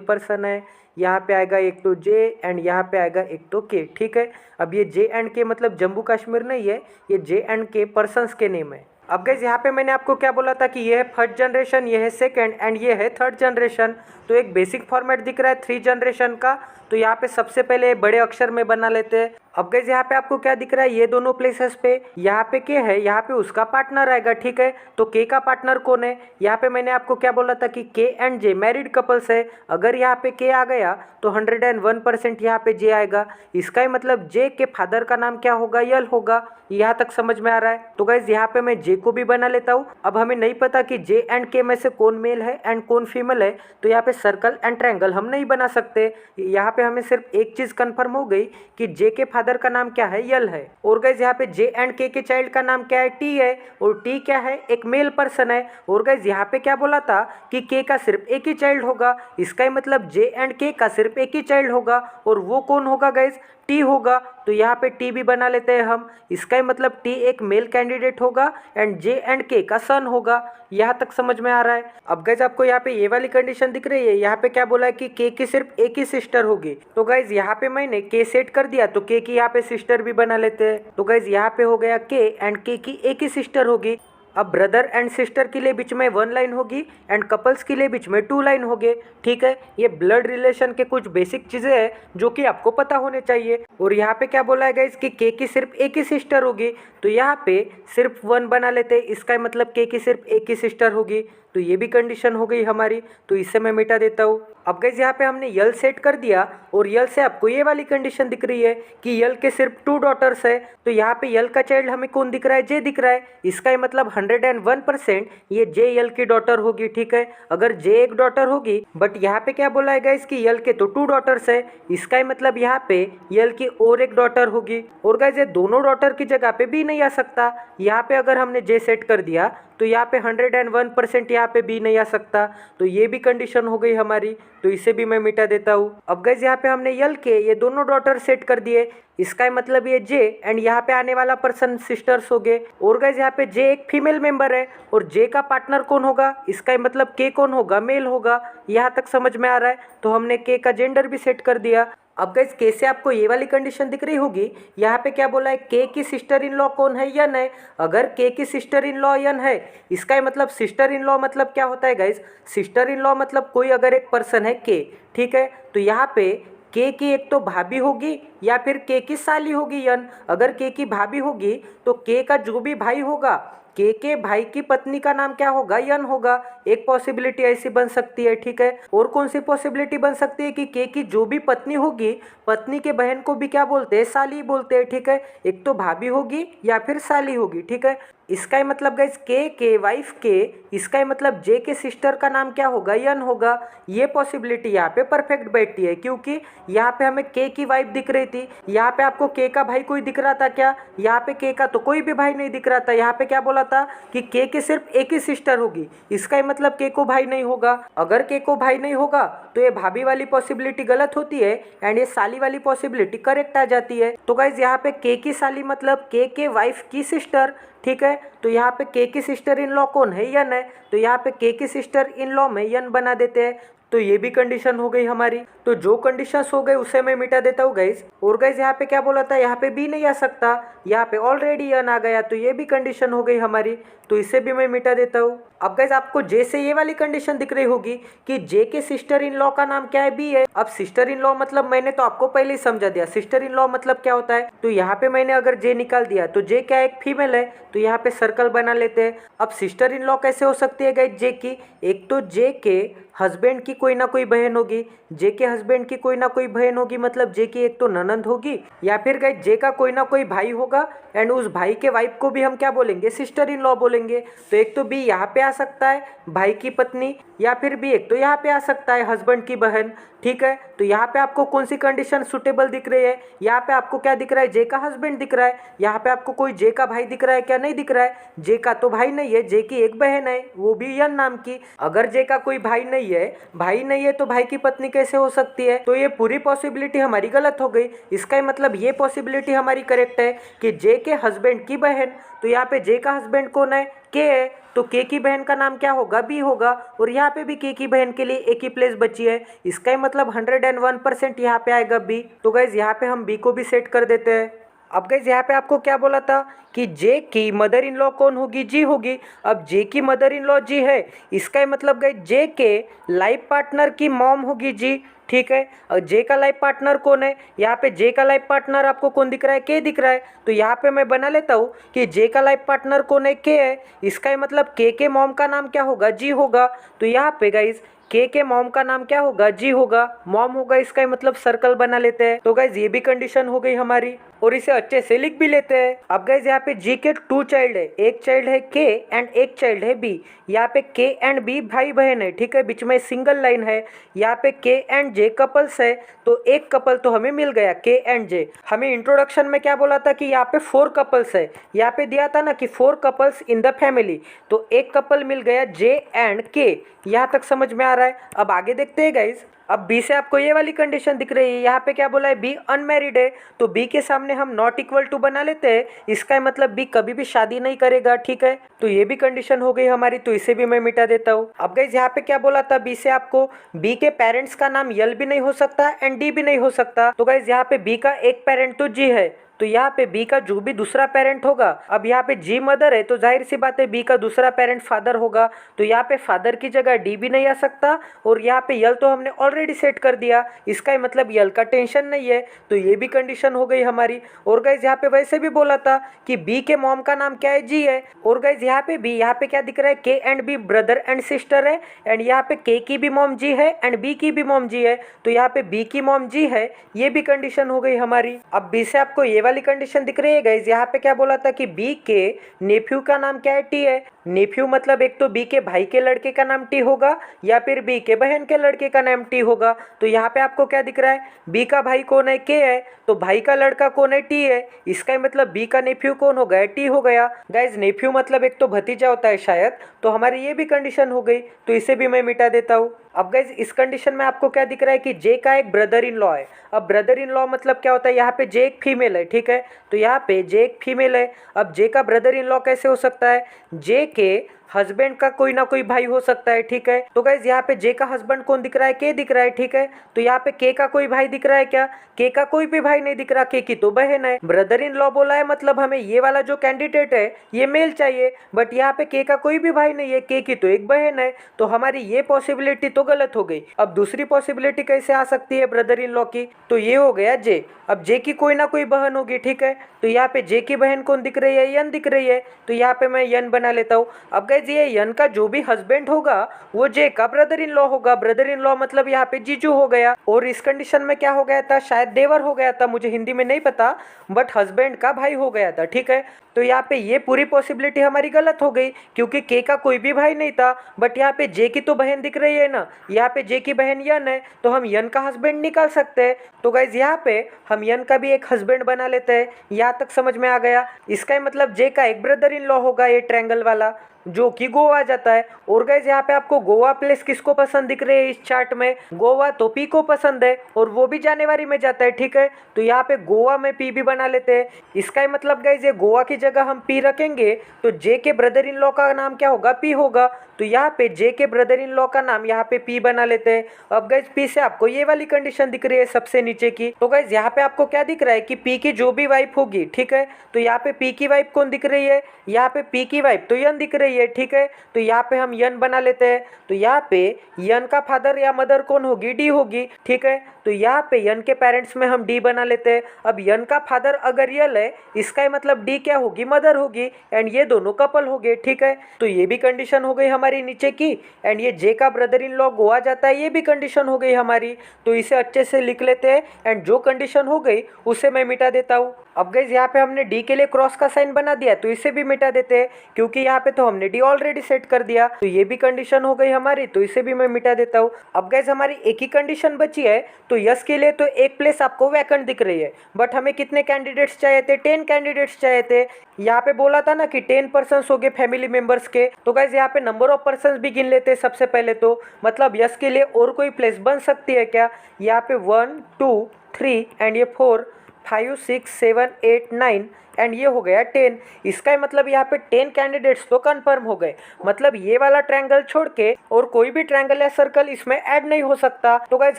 पर्सन है। यहाँ पे आएगा एक तो J एंड यहाँ पे आएगा एक तो K, ठीक है। अब ये J एंड K मतलब जम्मू कश्मीर नहीं है, ये J एंड K पर्सन्स के नेम है। अब गाइस यहाँ पे मैंने आपको क्या बोला था कि ये है फर्स्ट जनरेशन, ये है सेकंड एंड ये है थर्ड जनरेशन। तो एक बेसिक फॉर्मेट दिख रहा है 3 जनरेशन का। तो यहाँ पे सबसे पहले बड़े अक्षर में बना लेते हैं। अब गाइस यहाँ पे आपको क्या दिख रहा है, ये दोनों प्लेसेस पे यहाँ पे K है, यहाँ पे उसका पार्टनर आएगा, ठीक है। तो K का पार्टनर कौन है, यहाँ पे मैंने आपको क्या बोला था कि K and J married couples है। अगर यहाँ पे K आ गया तो 101% यहाँ पे J आएगा। इसका ही मतलब J के फादर का नाम क्या होगा, यल होगा। यहाँ तक समझ में आ रहा है। तो गाइस यहाँ पे मैं J को भी बना लेता हूँ। अब हमें नहीं पता कि J एंड K में से कौन मेल है एंड कौन फीमेल है, तो यहाँ पे सर्कल एंड ट्रायंगल हम नहीं बना सकते। यहाँ पे हमें सिर्फ एक चीज कंफर्म हो गई कि J के फादर का नाम क्या है, यल है। और गाइस यहाँ पे J एंड K के चाइल्ड का नाम क्या है, T है। और T क्या है, एक मेल पर्सन है। और गाइस यहाँ पे क्या बोला था कि K का सिर्फ एक ही चाइल्ड होगा। इसका ही मतलब J एंड K का सिर्फ एक ही चाइल्ड होगा, और वो कौन होगा गाइस, T होगा। तो यहाँ पे T भी बना लेते हैं हम। इसका ही मतलब T एक मेल कैंडिडेट होगा एंड J एंड K का सन होगा। यहाँ तक समझ में आ रहा है। अब गाइज आपको यहाँ पे ये वाली कंडीशन दिख रही है, यहाँ पे क्या बोला है कि K की सिर्फ एक ही सिस्टर होगी। तो गाइज यहाँ पे मैंने K सेट कर दिया, तो K की यहाँ पे सिस्टर भी बना लेते हैं। तो गाइज यहाँ पे हो गया K एंड K की एक ही सिस्टर होगी। अब ब्रदर एंड सिस्टर के लिए बीच में 1 लाइन होगी एंड कपल्स के लिए बीच में 2 लाइन होंगे, ठीक है। ये ब्लड रिलेशन के कुछ बेसिक चीजें हैं जो कि आपको पता होने चाहिए। और यहाँ पे क्या बोला है गाइस कि K की सिर्फ एक ही सिस्टर होगी, तो यहाँ पे सिर्फ 1 बना लेते हैं। इसका मतलब K की सिर्फ एक ही सिस्टर होगी, तो ये भी कंडीशन हो गई हमारी। तो इसे मैं मिटा देता हूँ। अब गाइस यहाँ पे हमने यल सेट कर दिया, और यल से आपको ये वाली कंडीशन दिख रही है कि यल के सिर्फ 2 डॉटर्स है। तो यहाँ पे यल का चाइल्ड हमें कौन दिख रहा है, J दिख रहा है। इसका मतलब 101% ये J यल की डॉटर होगी, ठीक है। अगर J एक डॉटर होगी, बट यहाँ पे क्या बोला है गाइस कि यल के तो 2 डॉटर्स है। इसका मतलब यहाँ पे यल की और एक डॉटर होगी। और गाइस ये दोनों डॉटर की जगह पे भी नहीं आ सकता। यहाँ पे अगर हमने J सेट कर दिया तो यहाँ पे 101% यहाँ पे भी नहीं आ सकता। तो ये भी कंडीशन हो गई हमारी। तो इसे भी मैं मिटा देता हूँ। अब गाइस यहाँ पे हमने यल के ये दोनों डॉटर सेट कर दिए, इसका मतलब ये जे एंड यहाँ पे आने वाला पर्सन सिस्टर्स हो गए। और गाइस यहाँ पे जे एक फीमेल मेंबर है और जे का पार्टनर कौन होगा, इसका मतलब के कौन होगा, मेल होगा। यहाँ तक समझ में आ रहा है, तो हमने के का जेंडर भी सेट कर दिया। अब गाइस के से आपको ये वाली कंडीशन दिख रही होगी, यहाँ पे क्या बोला है, के की सिस्टर इन लॉ कौन है, यन है। अगर के की सिस्टर इन लॉ यन है, इसका मतलब सिस्टर इन लॉ मतलब क्या होता है गाइस, सिस्टर इन लॉ मतलब कोई अगर एक पर्सन है के, ठीक है, तो यहाँ पे के की एक तो भाभी होगी या फिर के की साली होगी यन। अगर के की भाभी होगी तो के का जो भी भाई होगा, के भाई की पत्नी का नाम क्या होगा, यन होगा। एक पॉसिबिलिटी ऐसी बन सकती है, ठीक है। और कौन सी पॉसिबिलिटी बन सकती है कि के की जो भी पत्नी होगी, पत्नी के बहन को भी क्या बोलते हैं, साली बोलते हैं, ठीक है। एक तो भाभी होगी या फिर साली होगी, ठीक है। इसका ही मतलब गाइस के वाइफ के, इसका ही मतलब जे के सिस्टर का नाम क्या होगा, यन होगा। ये पॉसिबिलिटी यहाँ पे परफेक्ट बैठती है, क्योंकि यहाँ पे हमें के की वाइफ दिख रही थी। यहाँ पे आपको के का भाई कोई दिख रहा था क्या, यहाँ पे के का तो कोई भी भाई नहीं दिख रहा था। यहाँ पे क्या बोला था कि के सिर्फ एक ही सिस्टर होगी, इसका ही मतलब के को भाई नहीं होगा। अगर के को भाई नहीं होगा तो ये भाभी वाली पॉसिबिलिटी गलत होती है एंड ये साली वाली पॉसिबिलिटी करेक्ट आ जाती है। तो गाइज यहाँ पे के की साली मतलब के वाइफ की सिस्टर, ठीक है। तो यहाँ पे के की सिस्टर इन लॉ कौन है, यन है। तो यहाँ पे के की सिस्टर इन लॉ में यन बना देते हैं। तो ये भी कंडीशन हो गई हमारी। तो जो कंडीशंस हो गए उसे मैं मिटा देता हूँ गाइज। और गाइज यहाँ पे क्या बोला था, यहाँ पे बी नहीं आ सकता, यहाँ पे ऑलरेडी यन आ गया, तो ये भी कंडीशन हो गई हमारी। तो इसे भी मैं मिटा देता हूँ। अब गाइज आपको जे से ये वाली कंडीशन दिख रही होगी कि जे के सिस्टर इन लॉ का नाम क्या है, बी है। अब सिस्टर इन लॉ मतलब मैंने तो आपको पहले ही समझा दिया, सिस्टर इन लॉ मतलब क्या होता है। तो यहाँ पे मैंने अगर जे निकाल दिया तो जे क्या एक फीमेल है, तो यहाँ पे सर्कल बना लेते हैं। अब सिस्टर इन लॉ कैसे हो सकती है गाइज जे की, एक तो जे के हस्बैंड की कोई ना कोई बहन होगी, जे के हस्बैंड की कोई ना कोई बहन होगी, मतलब जे की एक तो ननंद होगी, या फिर गाइज जे का कोई ना कोई भाई होगा एंड उस भाई के वाइफ को भी हम क्या बोलेंगे, सिस्टर इन लॉ बोलेंगे। तो एक तो बी यहाँ पे आ सकता है भाई की पत्नी, या फिर बी एक तो यहाँ पे आ सकता है हस्बैंड की बहन, ठीक है। तो यहाँ पे आपको कौन सी कंडीशन सुटेबल दिख रही है, यहाँ पे आपको क्या दिख रहा है, जे का हस्बैंड दिख रहा है। यहाँ पे आपको कोई जे का भाई दिख रहा है क्या, नहीं दिख रहा है। जे का तो भाई नहीं है, जे की एक बहन है, वो भी यन नाम की। अगर जे का कोई भाई नहीं है तो भाई की पत्नी कैसे हो सकती है। तो ये पूरी पॉसिबिलिटी हमारी गलत हो गई। इसका मतलब ये पॉसिबिलिटी हमारी करेक्ट है कि जे के हस्बैंड की बहन। तो यहाँ पे जे का हस्बैंड कौन है, के है, तो के की बहन का नाम क्या होगा, बी होगा। और यहाँ पे भी के की बहन के लिए एक ही प्लेस बची है, इसका मतलब 101% यहाँ पे आएगा बी। तो गाइज यहाँ पे हम बी को भी सेट कर देते हैं। अब गाइज यहाँ पे आपको क्या बोला था कि जे की मदर इन लॉ कौन होगी, जी होगी। अब जे की मदर इन लॉ जी है, इसका मतलब गाइज जे के लाइफ पार्टनर की मॉम होगी जी, ठीक है। और जे का लाइफ पार्टनर कौन है, यहाँ पे जे का लाइफ पार्टनर आपको कौन दिख रहा है, के दिख रहा है। तो यहाँ पे मैं बना लेता हूँ कि जे का लाइफ पार्टनर कौन है, के है। इसका मतलब के मॉम का नाम क्या होगा, जी होगा। तो यहाँ पे गाइज के मॉम का नाम क्या होगा, जी होगा, मॉम होगा, इसका मतलब सर्कल बना लेते हैं। तो गाइज ये भी कंडीशन हो गई हमारी और इसे अच्छे से लिख भी लेते हैं। अब गाइज यहाँ पे जी के 2 चाइल्ड है, एक चाइल्ड है के एंड एक चाइल्ड है बी। यहाँ पे के एंड बी भाई बहन है, ठीक है, बीच में सिंगल लाइन है। यहाँ पे के एंड जे कपल्स है, तो एक कपल तो हमें मिल गया, के एंड जे। हमें इंट्रोडक्शन में क्या बोला था कि यहाँ पे 4 कपल्स है, यहाँ पे दिया था ना कि 4 कपल्स इन द फैमिली, तो एक कपल मिल गया जे एंड के। यहाँ तक समझ में आ रहा है। अब आगे देखते हैं गाइज। अब बी से आपको ये वाली कंडीशन दिख रही है, यहाँ पे क्या बोला है, बी अनमैरिड है, तो बी के सामने हम नॉट इक्वल टू बना लेते हैं। इसका मतलब बी कभी भी शादी नहीं करेगा, ठीक है। तो ये भी कंडीशन हो गई हमारी, तो इसे भी मैं मिटा देता हूँ। अब गाइस यहाँ पे क्या बोला था बी से आपको, बी के पेरेंट्स का नाम यल भी नहीं हो सकता एंड डी भी नहीं हो सकता। तो गाइस यहाँ पे बी का एक पेरेंट तो जी है, तो यहाँ पे बी का जो भी दूसरा पेरेंट होगा, अब यहाँ पे जी मदर है तो जाहिर सी बात है बी का दूसरा पेरेंट फादर होगा, तो यहाँ पे फादर की जगह डी भी नहीं आ सकता। और यहाँ पे यल तो हमने ऑलरेडी सेट कर दिया, इसका ही मतलब यल का टेंशन नहीं है, तो ये भी कंडीशन हो गई हमारी। और गाइज यहाँ पे वैसे भी बोला था कि बी के मॉम का नाम क्या है, जी है। और गाइज यहाँ पे बी, यहाँ पे क्या दिख रहा है, K and B brother and sister है, एंड यहाँ पे के की भी मॉम जी है एंड बी की भी मॉम जी है, तो यहाँ पे बी की मॉम जी है, ये भी कंडीशन हो गई हमारी। अब बी से आपको ये वाली कंडीशन दिख रही है गाइज, यहाँ पे क्या बोला था कि बी के नेफ्यू का नाम क्या है, टी है। नेफ्यू मतलब एक तो बी के भाई के लड़के का नाम टी होगा या फिर बी के बहन के लड़के का नाम टी होगा। तो यहाँ पे आपको क्या दिख रहा है, बी का भाई कौन है, के है, तो भाई का लड़का कौन है, टी है। इसका ही मतलब बी का नेफ्यू कौन हो गया, टी हो गया। गाइज नेफ्यू मतलब एक तो भतीजा होता है शायद, तो हमारी ये भी कंडीशन हो गई, तो इसे भी मैं मिटा देता हूँ। अब गाइज इस कंडीशन में आपको क्या दिख रहा है कि जे का एक ब्रदर इन लॉ है। अब ब्रदर इन लॉ मतलब क्या होता है, यहाँ पे जे एक फीमेल है, ठीक है। तो यहाँ पे जे एक फीमेल है। अब जे का ब्रदर इन लॉ कैसे हो सकता है, जे के हस्बैंड का कोई ना कोई भाई हो सकता है, ठीक है। तो गाइज यहाँ पे जे का हस्बैंड कौन दिख रहा है, के दिख रहा है, ठीक है। तो यहाँ पे के का कोई भाई दिख रहा है क्या, के का कोई भी भाई नहीं दिख रहा, के की तो बहन है। ब्रदर इन लॉ बोला है मतलब हमें ये वाला जो कैंडिडेट है ये मेल चाहिए, बट यहाँ पे के का कोई भी भाई नहीं है, के की तो एक बहन है। तो हमारी ये पॉसिबिलिटी तो गलत हो गई। अब दूसरी पॉसिबिलिटी कैसे आ सकती है ब्रदर इन लॉ की, तो ये हो गया जे। अब जे की कोई ना कोई बहन होगी, ठीक है। तो यहाँ पे जे की बहन कौन दिख रही है, यन दिख रही है। तो यहाँ पे मैं यन बना लेता हूँ। अब गाइज ये यन का जो भी हस्बैंड होगा वो जे का ब्रदर इन लॉ होगा। ब्रदर इन लॉ मतलब यहाँ पे जीजू हो गया। और इस कंडीशन में क्या हो गया था, शायद देवर हो गया था, मुझे हिंदी में नहीं पता, बट हस्बैंड का भाई हो गया था, ठीक है। तो यहाँ पे ये पूरी पॉसिबिलिटी हमारी गलत हो गई, क्योंकि के का कोई भी भाई नहीं था। बट यहाँ पे जे की तो बहन दिख रही है ना, यहाँ पे जे की बहन यन है, तो हम यन का हस्बैंड निकाल सकते हैं। तो गाइज यहाँ पे हम यन का भी एक हस्बैंड बना लेते हैं। यहाँ तक समझ में आ गया। इसका ही मतलब जे का एक ब्रदर इन लॉ होगा, ये ट्रायंगल वाला, जो कि गोवा जाता है। और गाइज यहाँ पे आपको गोवा प्लेस किसको पसंद दिख रहे हैं इस चार्ट में, गोवा तो पी को पसंद है, और वो भी जनवरी में जाता है, ठीक है। तो यहाँ पे गोवा में पी भी बना लेते हैं। इसका ही मतलब गाइज ये गोवा की जगह हम पी रखेंगे, तो जे के ब्रदर इन लॉ का नाम क्या होगा, पी होगा। तो यहाँ पे जे के ब्रदर इन लॉ का नाम यहाँ पे पी बना लेते हैं। अब गाइज पी से आपको ये वाली कंडीशन दिख रही है सबसे नीचे की। तो गाइज यहाँ पे आपको क्या दिख रहा है कि पी की जो भी वाइफ होगी, ठीक है। तो यहाँ पे पी की वाइफ कौन दिख रही है, यहाँ पे पी की वाइफ तो यन दिख रही है, ठीक है। तो यहाँ पे हम यन बना लेते हैं। तो यहाँ पे यन का फादर या मदर कौन होगी, डी होगी, ठीक है। तो यहाँ पे यन के पेरेंट्स में हम डी बना लेते हैं। अब यन का फादर अगर यल है, इसका ही मतलब डी क्या होगी, मदर होगी, एंड ये दोनों कपल हो गए, ठीक है। तो ये भी कंडीशन हो गई हमारी नीचे की। एंड ये जे का ब्रदर इन लॉ गोवा जाता है, ये भी कंडीशन हो गई हमारी। तो इसे अच्छे से लिख लेते हैं, एंड जो कंडीशन हो गई उसे मैं मिटा देता हूँ। अब गाइस यहाँ पे हमने डी के लिए क्रॉस का साइन बना दिया, तो इसे भी मिटा देते हैं, क्योंकि यहाँ पे तो हमने डी ऑलरेडी सेट कर दिया। तो ये भी कंडीशन हो गई हमारी, तो इसे भी मैं मिटा देता हूँ। अब गाइस हमारी एक ही कंडीशन बची है। तो यस के लिए तो एक प्लेस आपको वैकेंट दिख रही है, बट हमें कितने कैंडिडेट्स चाहिए थे, 10 कैंडिडेट्स चाहिए थे। यहाँ पे बोला था ना कि 10 पर्सन हो गए फैमिली मेंबर्स के। तो गाइस यहाँ पे नंबर ऑफ पर्सन भी गिन लेते हैं सबसे पहले। तो मतलब यस के लिए और कोई प्लेस बन सकती है क्या, यहाँ पे 1 2 3 एंड ये 4 5 6 7 8 9 एंड ये हो गया 10। इसका ही मतलब यहाँ पे 10 कैंडिडेट्स तो कंफर्म हो गए। मतलब ये वाला ट्रायंगल छोड़ के और कोई भी ट्रायंगल या सर्कल इसमें ऐड नहीं हो सकता। तो गाइज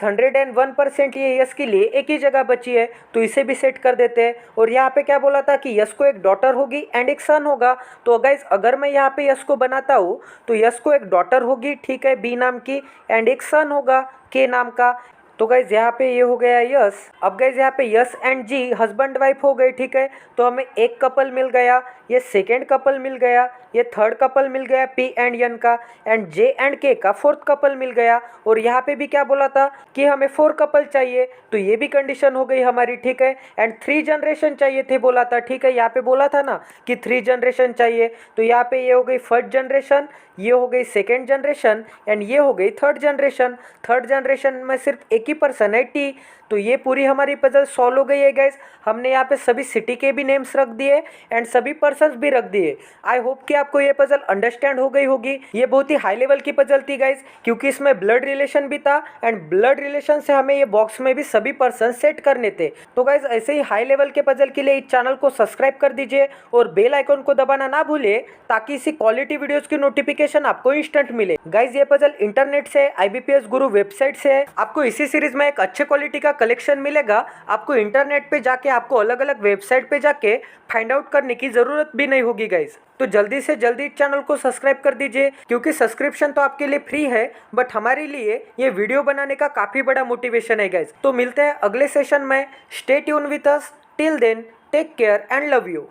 101% ये यस के लिए एक ही जगह बची है, तो इसे भी सेट कर देते हैं। और यहाँ पे क्या बोला था कि यस को एक डॉटर होगी एंड एक सन होगा। तो गाइज अगर मैं यहाँ पे यस को बनाता हूँ, तो यस को एक डॉटर होगी, ठीक है, बी नाम की, एंड एक सन होगा के नाम का। तो गाइज यहाँ पे ये हो गया यस। अब गाइज यहाँ पे S and G husband wife हो गए, ठीक है। तो हमें एक कपल मिल गया, ये सेकेंड कपल मिल गया, ये थर्ड कपल मिल गया पी एंड यन का, एंड जे एंड के का फोर्थ कपल मिल गया। और यहाँ पे भी क्या बोला था कि हमें 4 कपल चाहिए, तो ये भी कंडीशन हो गई हमारी, ठीक है। एंड 3 जनरेशन चाहिए थे बोला था, ठीक है। यहाँ पे बोला था ना कि 3 जनरेशन चाहिए। तो यहाँ पे ये हो गई फर्स्ट जनरेशन, ये हो गई सेकेंड जनरेशन, एंड ये हो गई थर्ड जनरेशन। थर्ड जनरेशन में सिर्फ एक ही पर्सन है, टी। तो ये पूरी हमारी पजल सॉल्व हो गई है गाइज। हमने यहाँ पे सभी सिटी के भी नेम्स रख दिए एंड सभी पर्सन्स भी रख दिए। आई होप कि आपको ये पजल अंडरस्टैंड हो गई होगी। ये बहुत ही हाई लेवल की पजल थी गाइज, क्योंकि इसमें ब्लड रिलेशन भी था, एंड ब्लड रिलेशन से हमें ये बॉक्स में भी सभी पर्सन सेट करने थे। तो गाइज ऐसे ही हाई लेवल के पजल के लिए इस चैनल को सब्सक्राइब कर दीजिए और बेल आइकन को दबाना ना भूलिए, ताकि इसी क्वालिटी वीडियोस की नोटिफिकेशन आपको इंस्टेंट मिले। गाइज ये पजल इंटरनेट से, IBPS गुरु वेबसाइट से है। आपको इसी सीरीज में एक अच्छे क्वालिटी का कलेक्शन मिलेगा। आपको इंटरनेट पे जाके, आपको अलग अलग वेबसाइट पे जाके फाइंड आउट करने की जरूरत भी नहीं होगी गाइज। तो जल्दी से जल्दी चैनल को सब्सक्राइब कर दीजिए, क्योंकि सब्सक्रिप्शन तो आपके लिए फ्री है, बट हमारे लिए ये वीडियो बनाने का काफी बड़ा मोटिवेशन है गाइज। तो मिलते हैं अगले सेशन में। Stay tune with us, till then take care and love you.